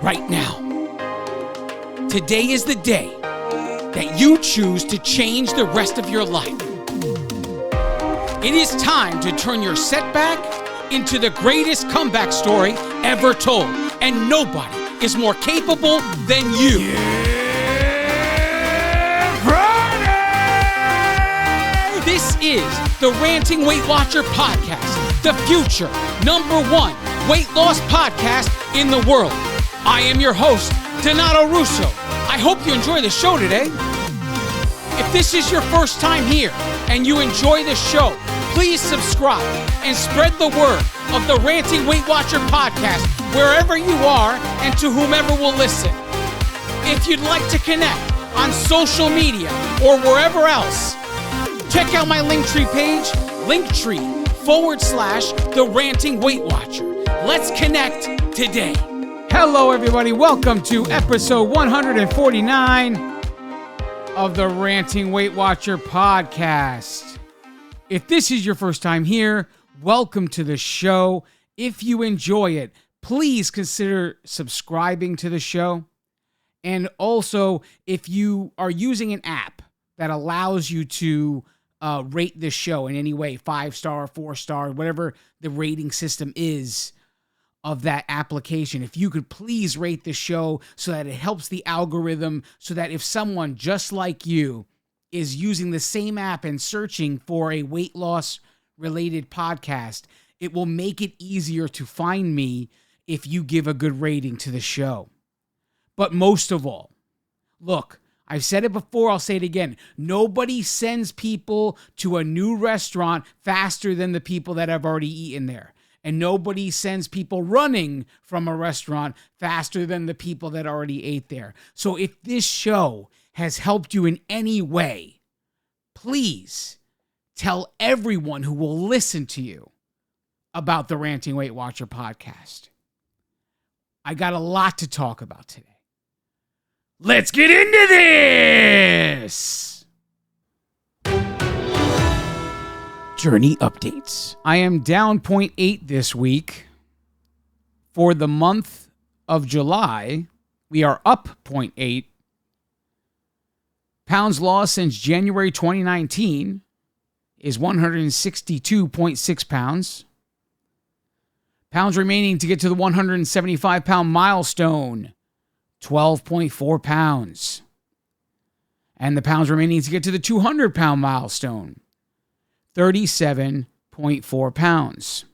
right now. Today is the day that you choose to change the rest of your life. It is time to turn your setback into the greatest comeback story ever told, and nobody is more capable than you. This is the Ranting Weight Watcher podcast, the future #1 weight loss podcast in the world. I am your host, Donato Russo. I hope you enjoy the show today. If this is your first time here and you enjoy the show, please subscribe and spread the word of the Ranting Weight Watcher podcast wherever you are and to whomever will listen. If you'd like to connect on social media or wherever else, check out my Linktree page, Linktree/the Ranting Weight Watcher. Let's connect today. Hello, everybody. Welcome to episode 149 of the Ranting Weight Watcher podcast. If this is your first time here, welcome to the show. If you enjoy it, please consider subscribing to the show. And also, if you are using an app that allows you to rate this show in any way, 5-star, 4-star, whatever the rating system is of that application, if you could please rate the show so that it helps the algorithm, so that if someone just like you is using the same app and searching for a weight loss related podcast, it will make it easier to find me if you give a good rating to the show. But most of all, look, I've said it before, I'll say it again. Nobody sends people to a new restaurant faster than the people that have already eaten there. And nobody sends people running from a restaurant faster than the people that already ate there. So if this show has helped you in any way, please tell everyone who will listen to you about the Ranting Weight Watcher podcast. I got a lot to talk about today. Let's get into this! Journey updates. I am down 0.8 this week. For the month of July, we are up 0.8. Pounds lost since January 2019 is 162.6 pounds. Pounds remaining to get to the 175-pound milestone, 12.4 pounds. And the pounds remaining to get to the 200-pound milestone, 37.4 pounds.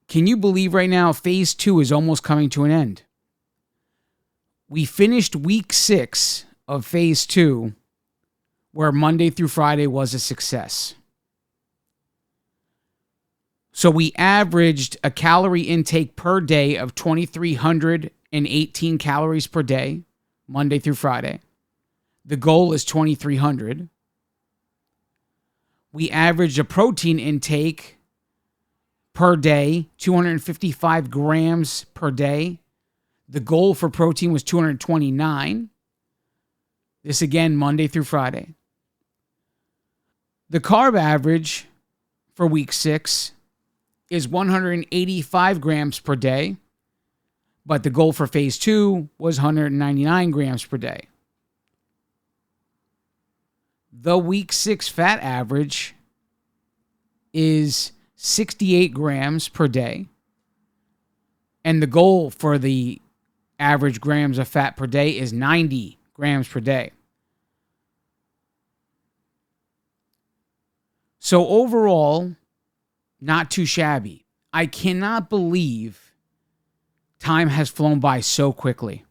Can you believe right now phase 2 is almost coming to an end? We finished week 6 of phase 2, where Monday through Friday was a success. So we averaged a calorie intake per day of 2,318 calories per day, Monday through Friday. The goal is 2,300. We averaged a protein intake per day, 255 grams per day. The goal for protein was 229. This again, Monday through Friday. The carb average for week 6 is 185 grams per day, but the goal for phase 2 was 199 grams per day. The week 6 fat average is 68 grams per day, and the goal for the average grams of fat per day is 90 grams per day. So overall, not too shabby. I cannot believe time has flown by so quickly.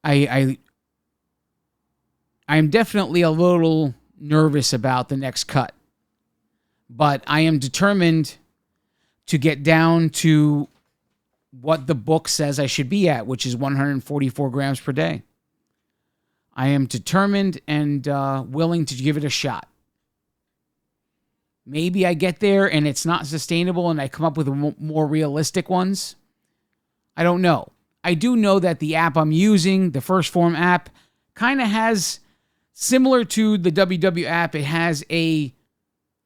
I am definitely a little nervous about the next cut, but I am determined to get down to what the book says I should be at, which is 144 grams per day. I am determined and willing to give it a shot. Maybe I get there and it's not sustainable and I come up with more realistic ones. I don't know. I do know that the app I'm using, the First Form app, kind of has, similar to the WW app, it has a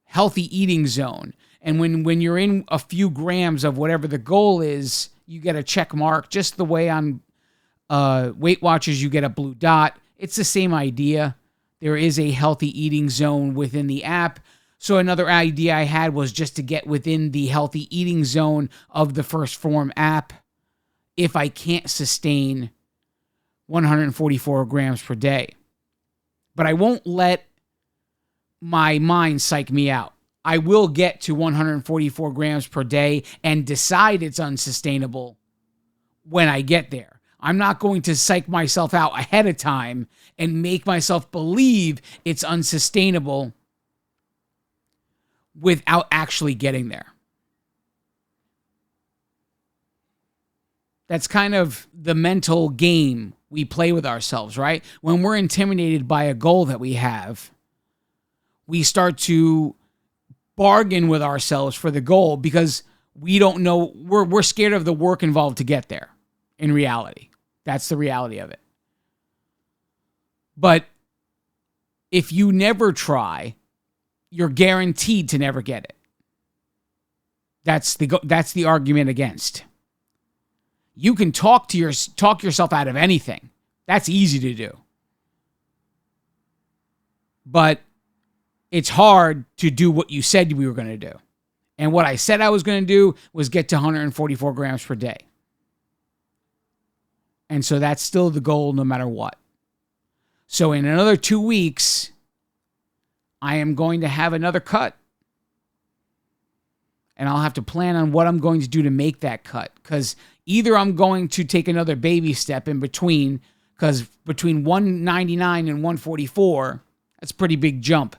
healthy eating zone. And when you're in a few grams of whatever the goal is, you get a check mark, just the way on Weight Watchers you get a blue dot. It's the same idea. There is a healthy eating zone within the app. So another idea I had was just to get within the healthy eating zone of the First Form app if I can't sustain 144 grams per day. But I won't let my mind psych me out. I will get to 144 grams per day and decide it's unsustainable when I get there. I'm not going to psych myself out ahead of time and make myself believe it's unsustainable without actually getting there. That's kind of the mental game we play with ourselves, right? When we're intimidated by a goal that we have, we start to bargain with ourselves for the goal because we don't know, we're scared of the work involved to get there in reality. That's the reality of it. But if you never try, you're guaranteed to never get it. That's the argument against. You can talk yourself out of anything. That's easy to do. But it's hard to do what you said we were going to do. And what I said I was going to do was get to 144 grams per day. And so that's still the goal no matter what. So in another 2 weeks, I am going to have another cut. And I'll have to plan on what I'm going to do to make that cut. Because either I'm going to take another baby step in between, because between 199 and 144, that's a pretty big jump.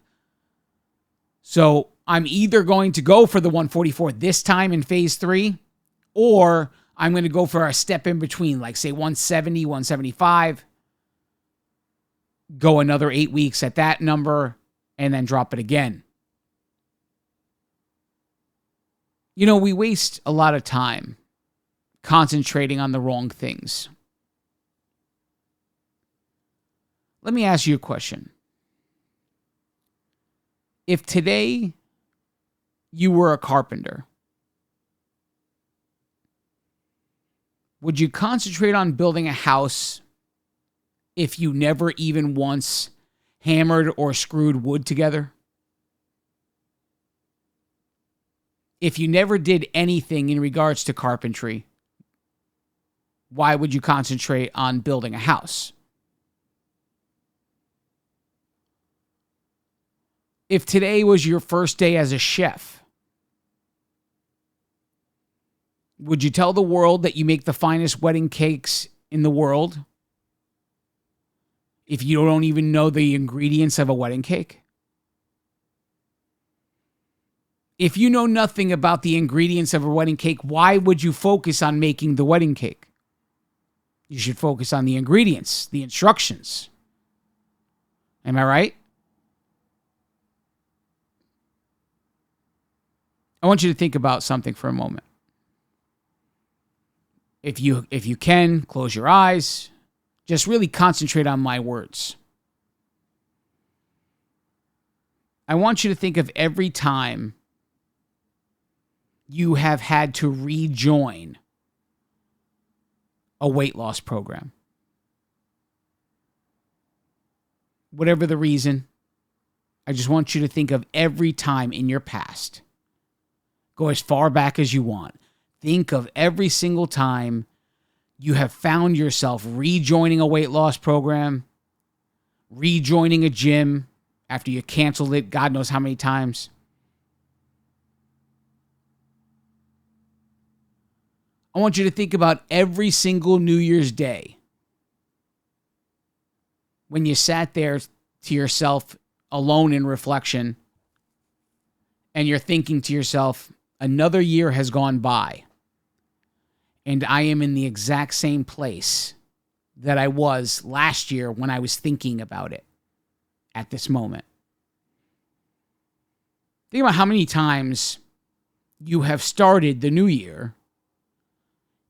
So I'm either going to go for the 144 this time in phase 3, or I'm going to go for a step in between, like say 170, 175, go another 8 weeks at that number, and then drop it again. You know, we waste a lot of time concentrating on the wrong things. Let me ask you a question. If today you were a carpenter, would you concentrate on building a house if you never even once hammered or screwed wood together? If you never did anything in regards to carpentry, why would you concentrate on building a house? If today was your first day as a chef, would you tell the world that you make the finest wedding cakes in the world if you don't even know the ingredients of a wedding cake? If you know nothing about the ingredients of a wedding cake, why would you focus on making the wedding cake? You should focus on the ingredients, the instructions. Am I right? I want you to think about something for a moment. If you can, close your eyes. Just really concentrate on my words. I want you to think of every time you have had to rejoin a weight loss program. Whatever the reason, I just want you to think of every time in your past. Go as far back as you want. Think of every single time you have found yourself rejoining a weight loss program, rejoining a gym after you canceled it God knows how many times. I want you to think about every single New Year's Day when you sat there to yourself alone in reflection and you're thinking to yourself, another year has gone by and I am in the exact same place that I was last year when I was thinking about it at this moment. Think about how many times you have started the new year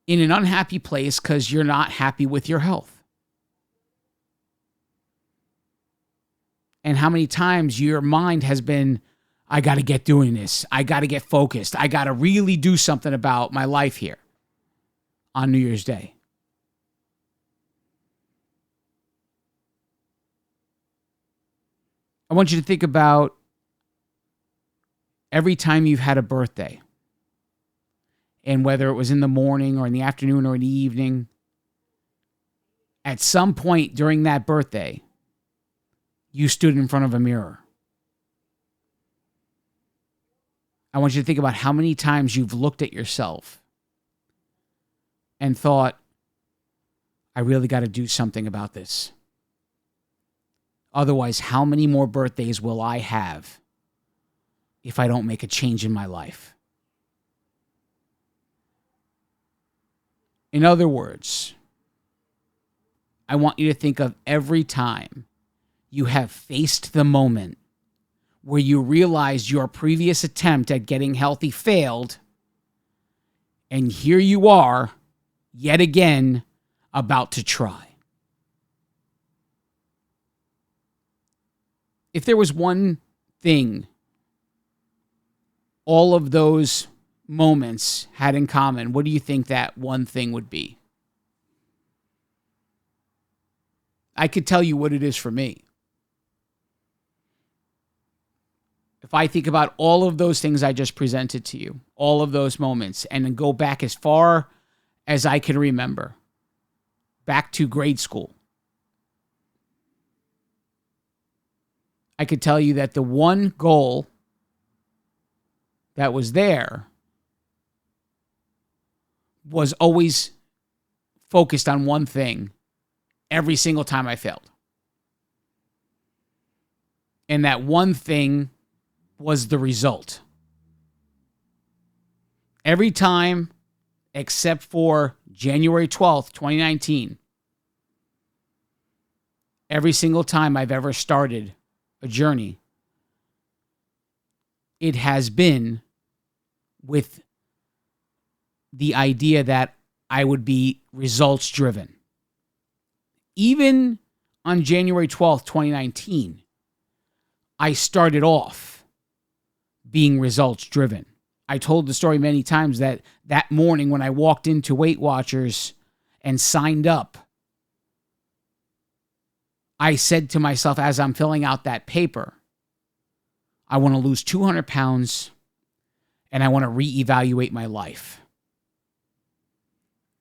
in an unhappy place because you're not happy with your health. And how many times your mind has been, I got to get doing this. I got to get focused. I got to really do something about my life here. on New Year's Day. I want you to think about every time you've had a birthday, and whether it was in the morning or in the afternoon or in the evening, at some point during that birthday, you stood in front of a mirror. I want you to think about how many times you've looked at yourself and thought, I really got to do something about this. Otherwise, how many more birthdays will I have if I don't make a change in my life? In other words, I want you to think of every time you have faced the moment where you realized your previous attempt at getting healthy failed, and here you are, yet again, about to try. If there was one thing all of those moments had in common, what do you think that one thing would be? I could tell you what it is for me. If I think about all of those things I just presented to you, all of those moments, and then go back as far as I can remember, back to grade school, I could tell you that the one goal that was there was always focused on one thing every single time I failed. And that one thing was the result. Every time, except for January 12th, 2019, every single time I've ever started a journey, it has been with the idea that I would be results driven. Even on January 12th, 2019, I started off being results driven. I told the story many times that morning when I walked into Weight Watchers and signed up, I said to myself as I'm filling out that paper, I want to lose 200 pounds and I want to reevaluate my life.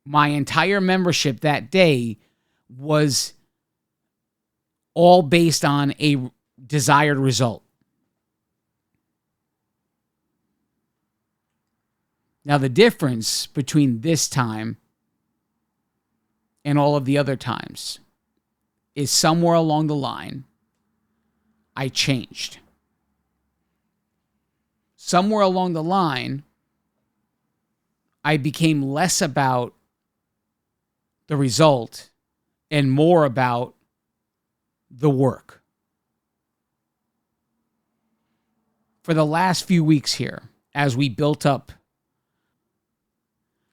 My entire membership that day was all based on a desired result. Now, the difference between this time and all of the other times is somewhere along the line, I changed. Somewhere along the line, I became less about the result and more about the work. For the last few weeks here, as we built up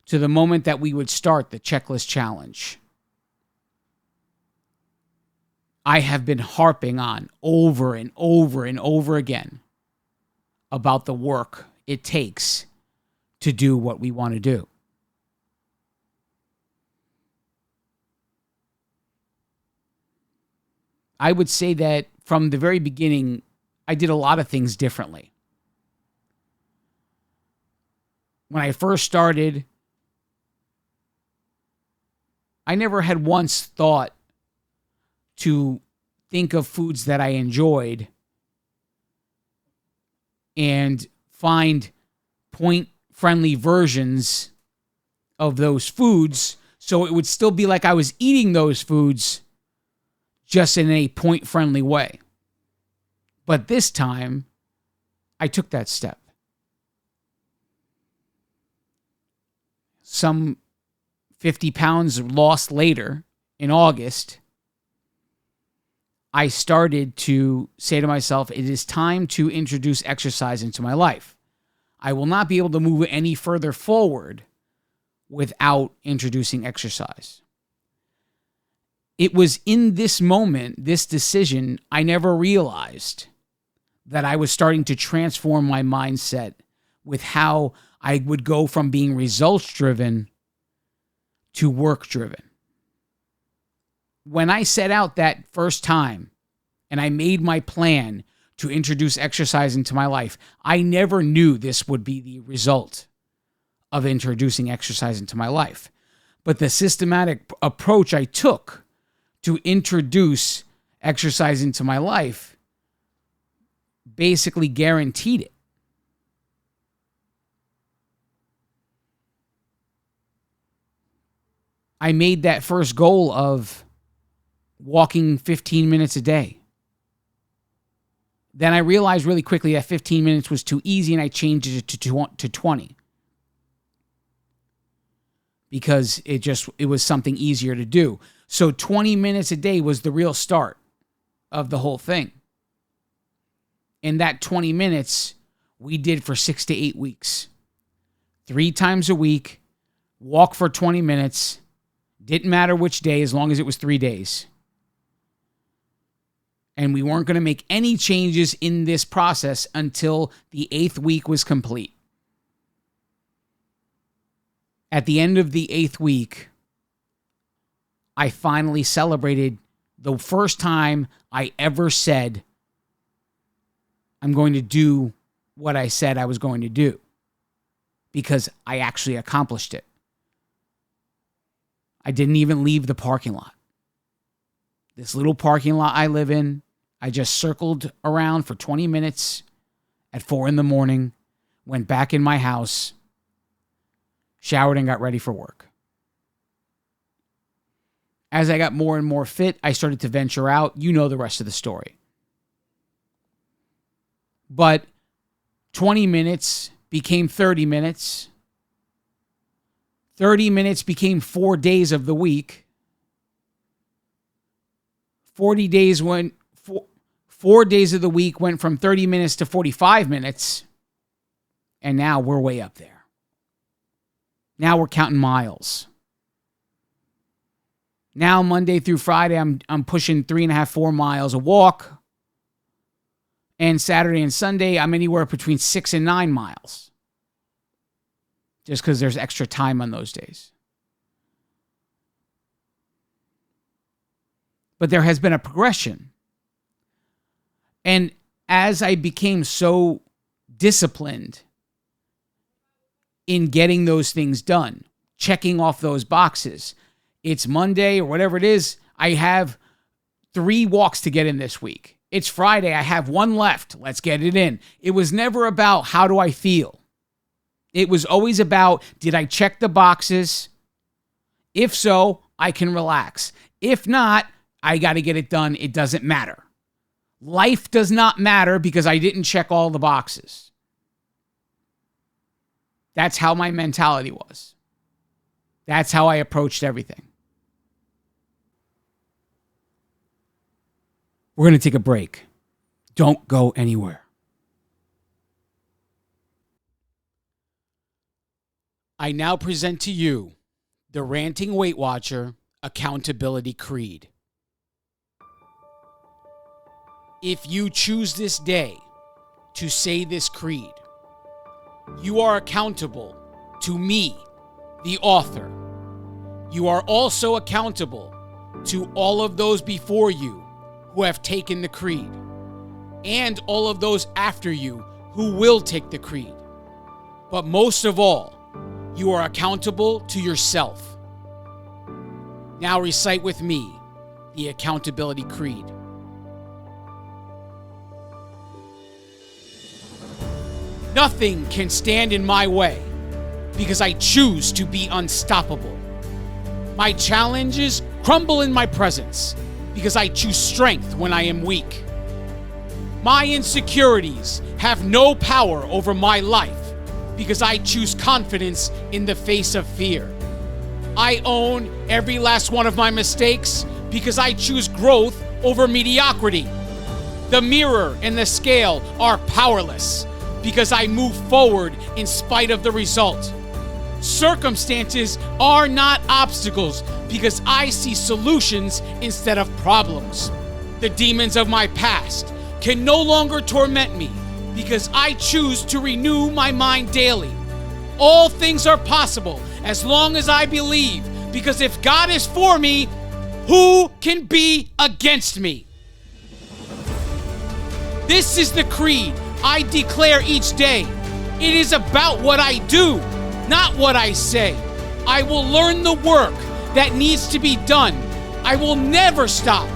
to the moment that we would start the checklist challenge, I have been harping on over and over and over again about the work it takes to do what we want to do. I would say that from the very beginning, I did a lot of things differently. When I first started, I never had once thought to think of foods that I enjoyed and find point-friendly versions of those foods so it would still be like I was eating those foods just in a point-friendly way. But this time, I took that step. Some 50 pounds lost later, in August, I started to say to myself, it is time to introduce exercise into my life. I will not be able to move any further forward without introducing exercise. It was in this moment, this decision, I never realized that I was starting to transform my mindset with how I would go from being results-driven to work driven. When I set out that first time and I made my plan to introduce exercise into my life, I never knew this would be the result of introducing exercise into my life. But the systematic approach I took to introduce exercise into my life basically guaranteed it. I made that first goal of walking 15 minutes a day. Then I realized really quickly that 15 minutes was too easy, and I changed it to 20. Because it was something easier to do. So 20 minutes a day was the real start of the whole thing. And that 20 minutes we did for 6 to 8 weeks. 3 times a week, walk for 20 minutes. Didn't matter which day, as long as it was 3 days. And we weren't going to make any changes in this process until the 8th week was complete. At the end of the 8th week, I finally celebrated the first time I ever said, I'm going to do what I said I was going to do. Because I actually accomplished it. I didn't even leave the parking lot. This little parking lot I live in, I just circled around for 20 minutes at 4 a.m, went back in my house, showered, and got ready for work. As I got more and more fit, I started to venture out. You know the rest of the story. But 20 minutes became 30 minutes. 30 minutes became 4 days of the week. 40 days went, 4 days of the week went from 30 minutes to 45 minutes. And now we're way up there. Now we're counting miles. Now Monday through Friday, I'm pushing 3.5, 4 miles a walk. And Saturday and Sunday, I'm anywhere between 6 and 9 miles. Just because there's extra time on those days. But there has been a progression. And as I became so disciplined in getting those things done, checking off those boxes, it's Monday or whatever it is, I have 3 walks to get in this week. It's Friday, I have 1 left. Let's get it in. It was never about how do I feel. It was always about, did I check the boxes? If so, I can relax. If not, I got to get it done. It doesn't matter. Life does not matter because I didn't check all the boxes. That's how my mentality was. That's how I approached everything. We're going to take a break. Don't go anywhere. I now present to you the Ranting Weight Watcher Accountability Creed. If you choose this day to say this creed, you are accountable to me, the author. You are also accountable to all of those before you who have taken the creed, and all of those after you who will take the creed. But most of all, you are accountable to yourself. Now recite with me the Accountability Creed. Nothing can stand in my way because I choose to be unstoppable. My challenges crumble in my presence because I choose strength when I am weak. My insecurities have no power over my life because I choose confidence in the face of fear. I own every last one of my mistakes because I choose growth over mediocrity. The mirror and the scale are powerless because I move forward in spite of the result. Circumstances are not obstacles because I see solutions instead of problems. The demons of my past can no longer torment me because I choose to renew my mind daily. All things are possible as long as I believe Because if God is for me, who can be against me? This is the creed I declare each day. It is about what I do, not what I say. I will learn the work that needs to be done. I will never stop,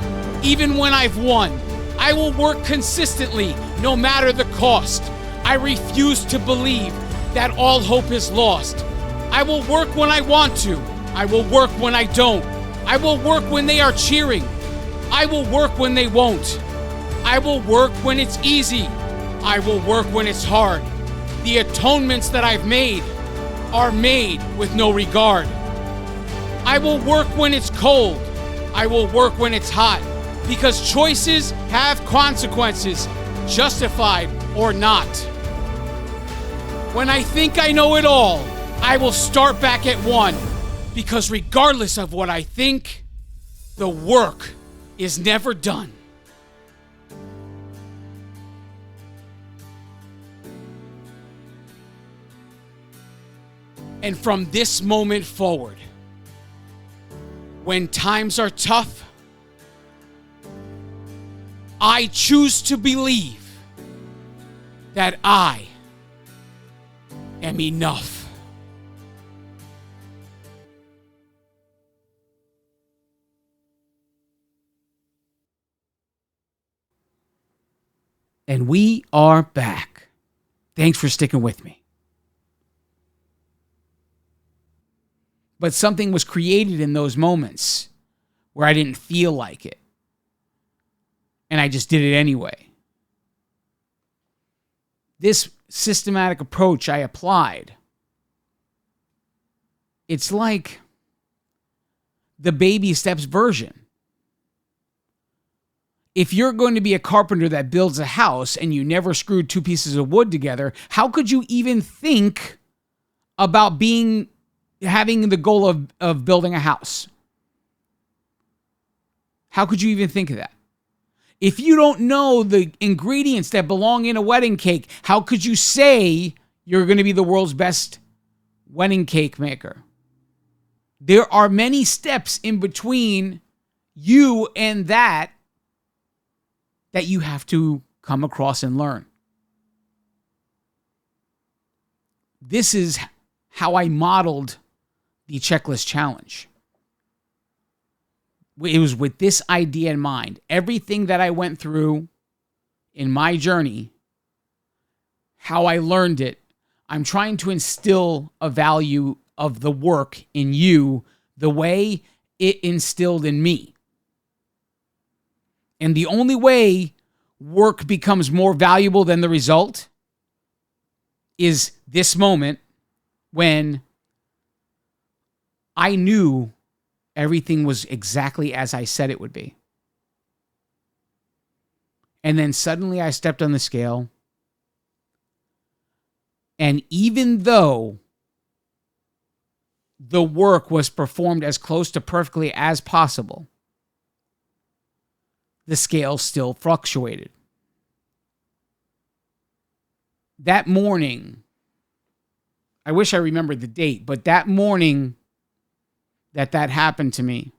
even when I've won. I will work consistently, no matter the cost. I refuse to believe that all hope is lost. I will work when I want to. I will work when I don't. I will work when they are cheering. I will work when they won't. I will work when it's easy. I will work when it's hard. The atonements that I've made are made with no regard. I will work when it's cold. I will work when it's hot. Because choices have consequences, justified or not. When I think I know it all, I will start back at one. Because regardless of what I think, the work is never done. And from this moment forward, when times are tough, I choose to believe that I am enough. And we are back. Thanks for sticking with me. But something was created in those moments where I didn't feel like it. And I just did it anyway. This systematic approach I applied, it's like the baby steps version. If you're going to be a carpenter that builds a house and you never screwed two pieces of wood together, how could you even think about having the goal of building a house? How could you even think of that? If you don't know the ingredients that belong in a wedding cake, how could you say you're going to be the world's best wedding cake maker? There are many steps in between you and that you have to come across and learn. This is how I modeled the checklist challenge. It was with this idea in mind. Everything that I went through in my journey, how I learned it, I'm trying to instill a value of the work in you the way it instilled in me. And the only way work becomes more valuable than the result is this moment when I knew everything was exactly as I said it would be. And then suddenly I stepped on the scale. And even though the work was performed as close to perfectly as possible, the scale still fluctuated. That morning, I wish I remembered the date, but that morning that happened to me,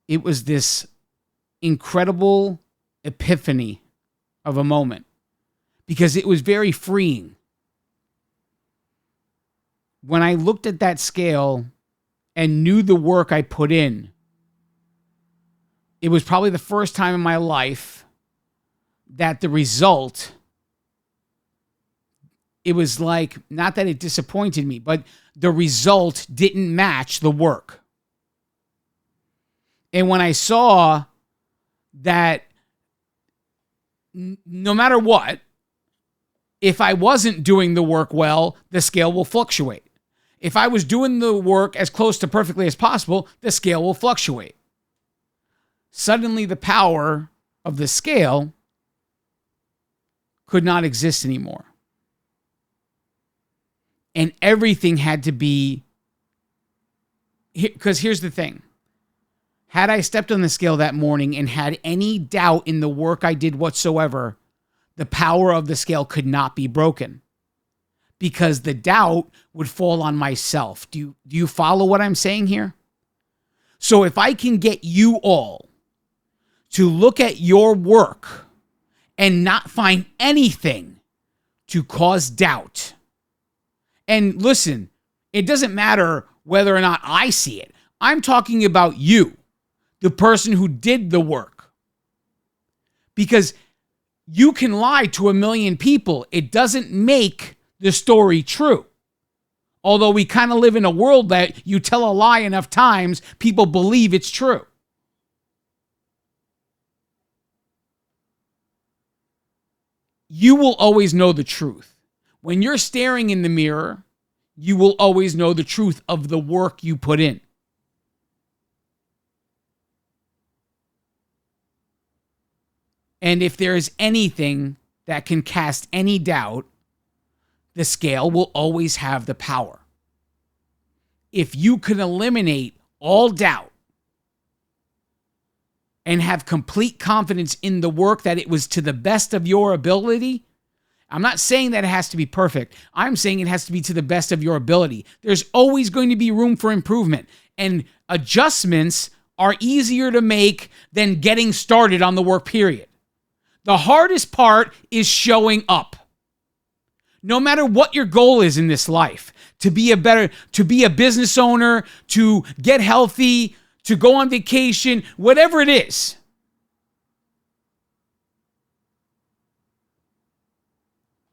it was this incredible epiphany of a moment because it was very freeing. When I looked at that scale and knew the work I put in, it was probably the first time in my life that the result, it was like, not that it disappointed me, but the result didn't match the work. And when I saw that no matter what, if I wasn't doing the work well, the scale will fluctuate. If I was doing the work as close to perfectly as possible, the scale will fluctuate. Suddenly the power of the scale could not exist anymore. And everything had to be, because here's the thing. Had I stepped on the scale that morning and had any doubt in the work I did whatsoever, the power of the scale could not be broken. because the doubt would fall on myself. Do you follow what I'm saying here? So if I can get you all to look at your work and not find anything to cause doubt, and listen, it doesn't matter whether or not I see it. I'm talking about you, the person who did the work. Because you can lie to 1 million people. It doesn't make the story true. Although we kind of live in a world that you tell a lie enough times, people believe it's true. You will always know the truth. When you're staring in the mirror, you will always know the truth of the work you put in. And if there is anything that can cast any doubt, the scale will always have the power. If you can eliminate all doubt and have complete confidence in the work that it was to the best of your ability, I'm not saying that it has to be perfect. I'm saying it has to be to the best of your ability. There's always going to be room for improvement, and adjustments are easier to make than getting started on the work, period. The hardest part is showing up. No matter what your goal is in this life, to be a business owner, to get healthy, to go on vacation, whatever it is.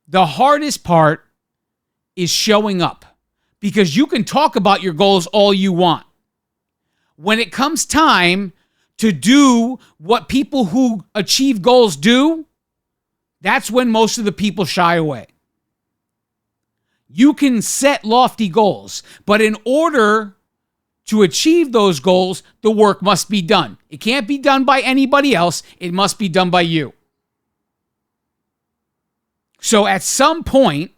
The hardest part is showing up, because you can talk about your goals all you want. When it comes time to do what people who achieve goals do, that's when most of the people shy away. You can set lofty goals, but in order to achieve those goals, the work must be done. It can't be done by anybody else. It must be done by you. So at some point,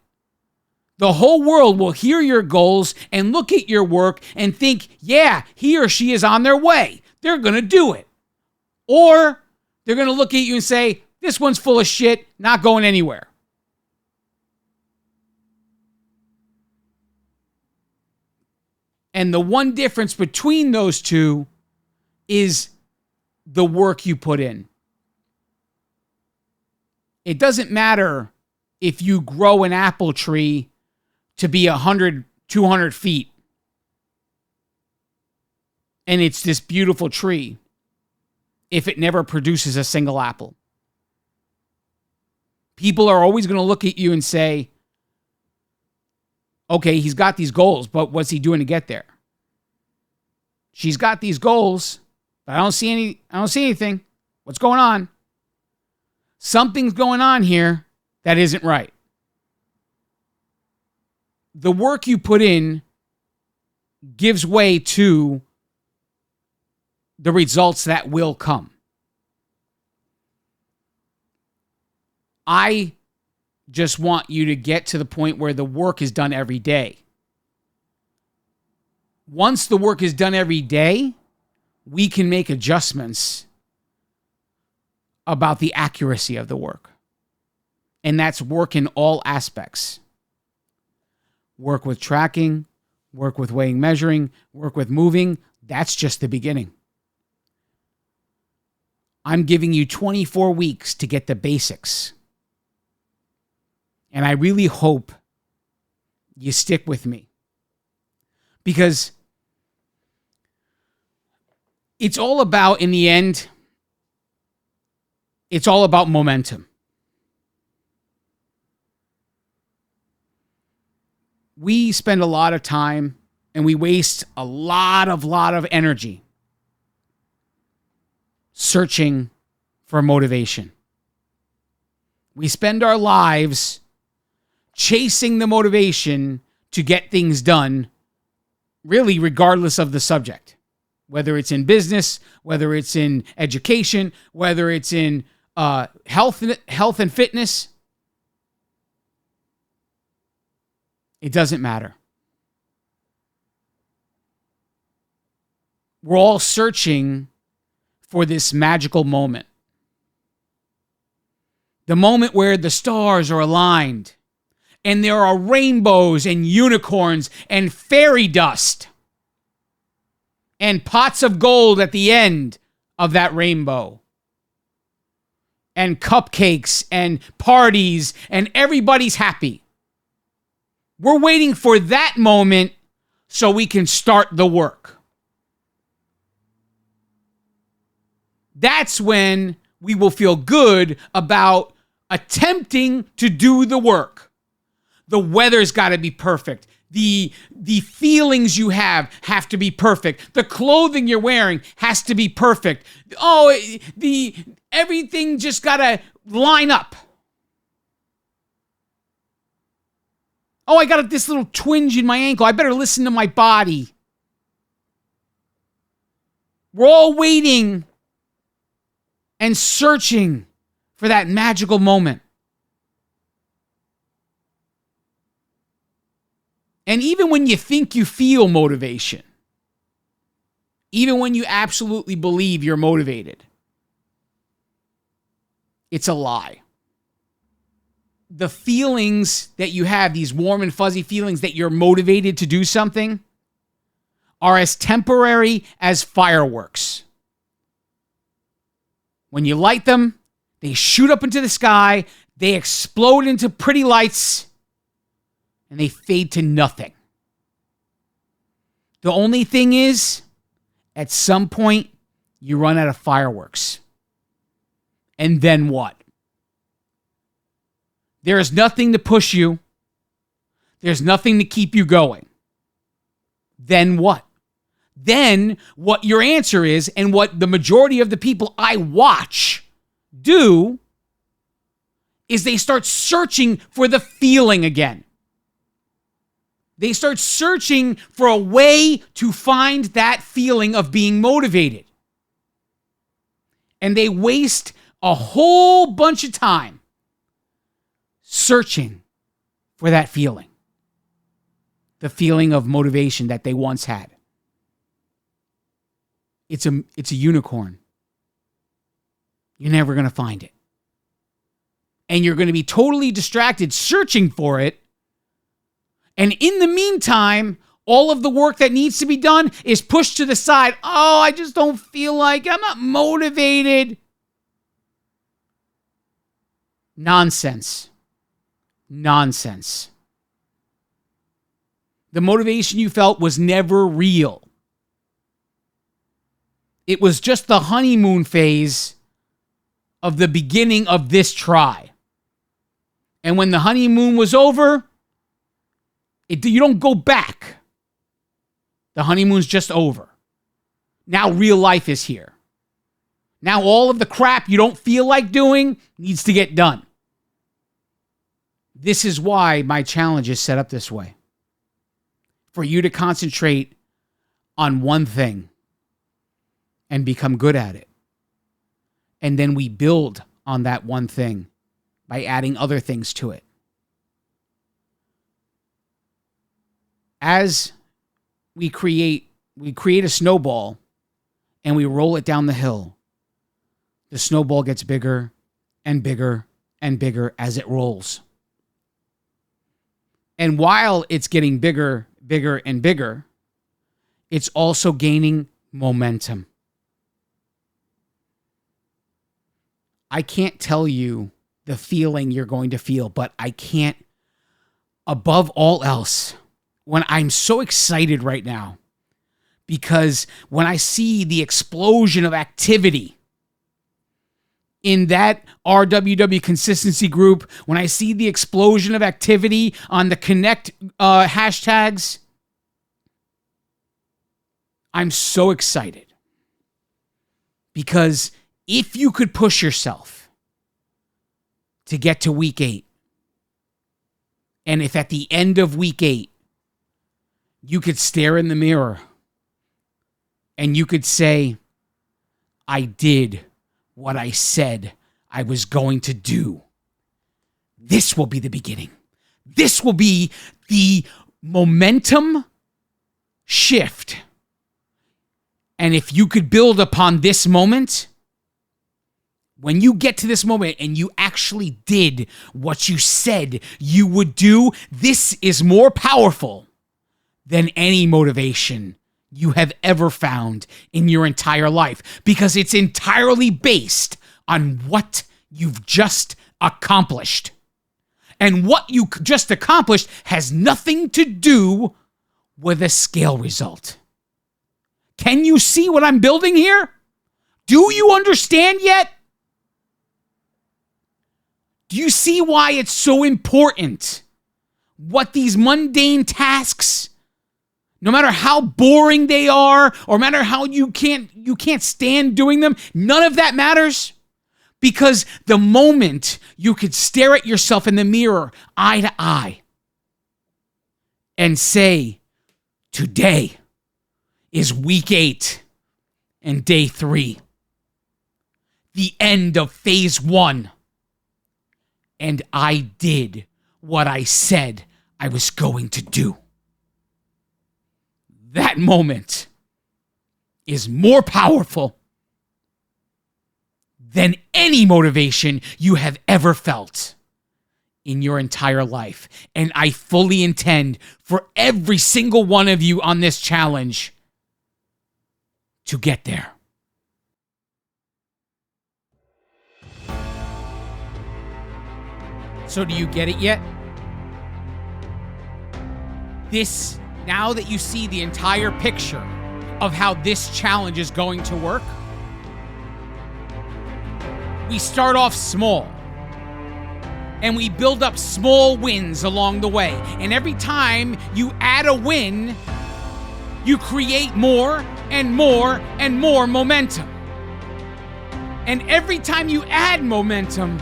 the whole world will hear your goals and look at your work and think, yeah, he or she is on their way. They're going to do it. Or they're going to look at you and say, this one's full of shit, not going anywhere. And the one difference between those two is the work you put in. It doesn't matter if you grow an apple tree to be 100, 200 feet, and it's this beautiful tree, if it never produces a single apple. People are always going to look at you and say, okay, he's got these goals, but what's he doing to get there? She's got these goals, but I don't see anything. What's going on? Something's going on here that isn't right. The work you put in gives way to the results that will come. I just want you to get to the point where the work is done every day. Once the work is done every day, we can make adjustments about the accuracy of the work. And that's work in all aspects. Work with tracking, work with weighing, measuring, work with moving. That's just the beginning. I'm giving you 24 weeks to get the basics. And I really hope you stick with me, because it's all about, in the end, it's all about momentum. We spend a lot of time and we waste a lot of energy searching for motivation. We spend our lives chasing the motivation to get things done, really regardless of the subject. Whether it's in business, whether it's in education, whether it's in health and fitness, it doesn't matter. We're all searching for this magical moment. The moment where the stars are aligned and there are rainbows and unicorns and fairy dust and pots of gold at the end of that rainbow and cupcakes and parties and everybody's happy. We're waiting for that moment so we can start the work. That's when we will feel good about attempting to do the work. The weather's got to be perfect. The feelings you have to be perfect. The clothing you're wearing has to be perfect. Oh, everything just got to line up. Oh, I got this little twinge in my ankle. I better listen to my body. We're all waiting and searching for that magical moment. And even when you think you feel motivation, even when you absolutely believe you're motivated, it's a lie. The feelings that you have, these warm and fuzzy feelings that you're motivated to do something, are as temporary as fireworks. When you light them, they shoot up into the sky, they explode into pretty lights, and they fade to nothing. The only thing is, at some point, you run out of fireworks. And then what? There is nothing to push you. There's nothing to keep you going. Then what? Then what your answer is, and what the majority of the people I watch do, is they start searching for the feeling again. They start searching for a way to find that feeling of being motivated. And they waste a whole bunch of time searching for that feeling. The feeling of motivation that they once had. It's a unicorn. You're never going to find it. And you're going to be totally distracted searching for it. And in the meantime, all of the work that needs to be done is pushed to the side. Oh, I just don't feel like it. I'm not motivated. Nonsense. Nonsense. The motivation you felt was never real. It was just the honeymoon phase of the beginning of this try. And when the honeymoon was over, you don't go back. The honeymoon's just over. Now real life is here. Now all of the crap you don't feel like doing needs to get done. This is why my challenge is set up this way. For you to concentrate on one thing and become good at it. And then we build on that one thing by adding other things to it. As we create a snowball and we roll it down the hill, the snowball gets bigger and bigger and bigger as it rolls. And while it's getting bigger, bigger, and bigger, it's also gaining momentum. I can't tell you the feeling you're going to feel, but I can't, above all else, when I'm so excited right now, because when I see the explosion of activity in that RWW consistency group, when I see the explosion of activity on the Connect hashtags, I'm so excited. Because if you could push yourself to get to week 8, and if at the end of week 8, you could stare in the mirror and you could say, I did what I said I was going to do. This will be the beginning. This will be the momentum shift. And if you could build upon this moment, when you get to this moment and you actually did what you said you would do, this is more powerful than any motivation you have ever found in your entire life, because it's entirely based on what you've just accomplished. And what you just accomplished has nothing to do with a scale result. Can you see what I'm building here? Do you understand yet? Do you see why it's so important? What these mundane tasks, no matter how boring they are, or no matter how you can't stand doing them, none of that matters. Because the moment you could stare at yourself in the mirror, eye to eye, and say, today is week 8 and day 3, the end of phase 1, and I did what I said I was going to do. That moment is more powerful than any motivation you have ever felt in your entire life. And I fully intend for every single one of you on this challenge to get there. So do you get it yet? Now that you see the entire picture of how this challenge is going to work, we start off small, and we build up small wins along the way. And every time you add a win, you create more and more and more momentum. And every time you add momentum,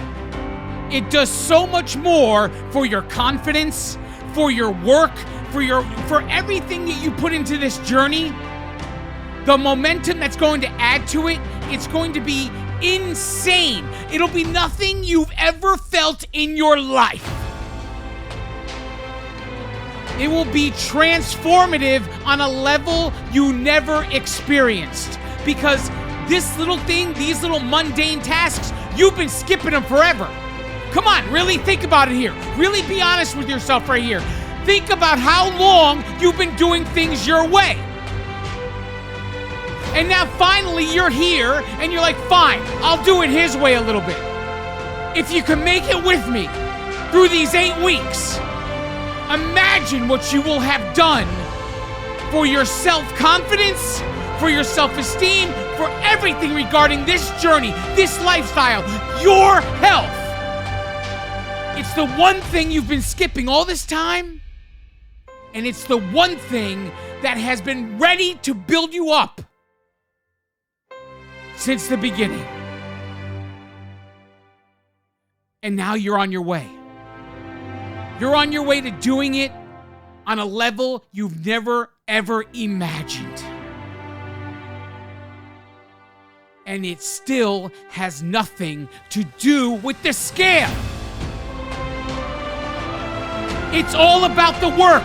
it does so much more for your confidence, for your work, for everything that you put into this journey. The momentum that's going to add to it, it's going to be insane. It'll be nothing you've ever felt in your life. It will be transformative on a level you never experienced. Because this little thing, these little mundane tasks, you've been skipping them forever. Come on, really think about it here. Really be honest with yourself right here. Think about how long you've been doing things your way. And now finally you're here and you're like, fine, I'll do it his way a little bit. If you can make it with me through these 8 weeks, imagine what you will have done for your self-confidence, for your self-esteem, for everything regarding this journey, this lifestyle, your health. It's the one thing you've been skipping all this time, and it's the one thing that has been ready to build you up since the beginning. And now you're on your way. You're on your way to doing it on a level you've never, ever imagined. And it still has nothing to do with the scale. It's all about the work.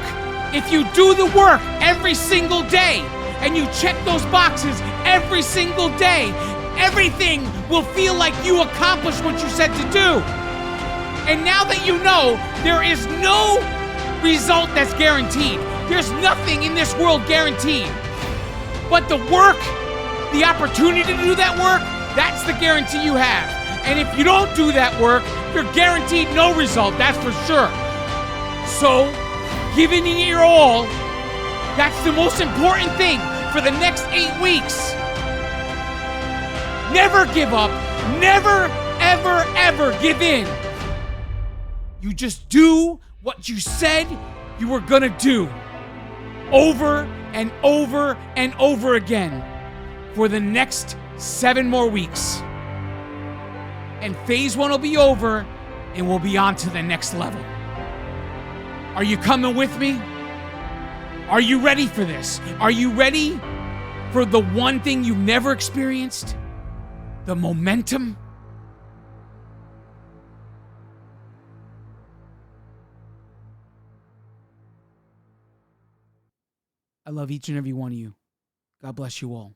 If you do the work every single day and you check those boxes every single day, everything will feel like you accomplished what you said to do. And now that you know, there is no result that's guaranteed. There's nothing in this world guaranteed. But the work, the opportunity to do that work, that's the guarantee you have. And if you don't do that work, you're guaranteed no result, that's for sure. So, giving it your all, that's the most important thing for the next 8 weeks. Never give up. Never, ever, ever give in. You just do what you said you were gonna do. Over and over and over again for the next 7 more weeks. And phase 1 will be over and we'll be on to the next level. Are you coming with me? Are you ready for this? Are you ready for the one thing you've never experienced? The momentum? I love each and every one of you. God bless you all.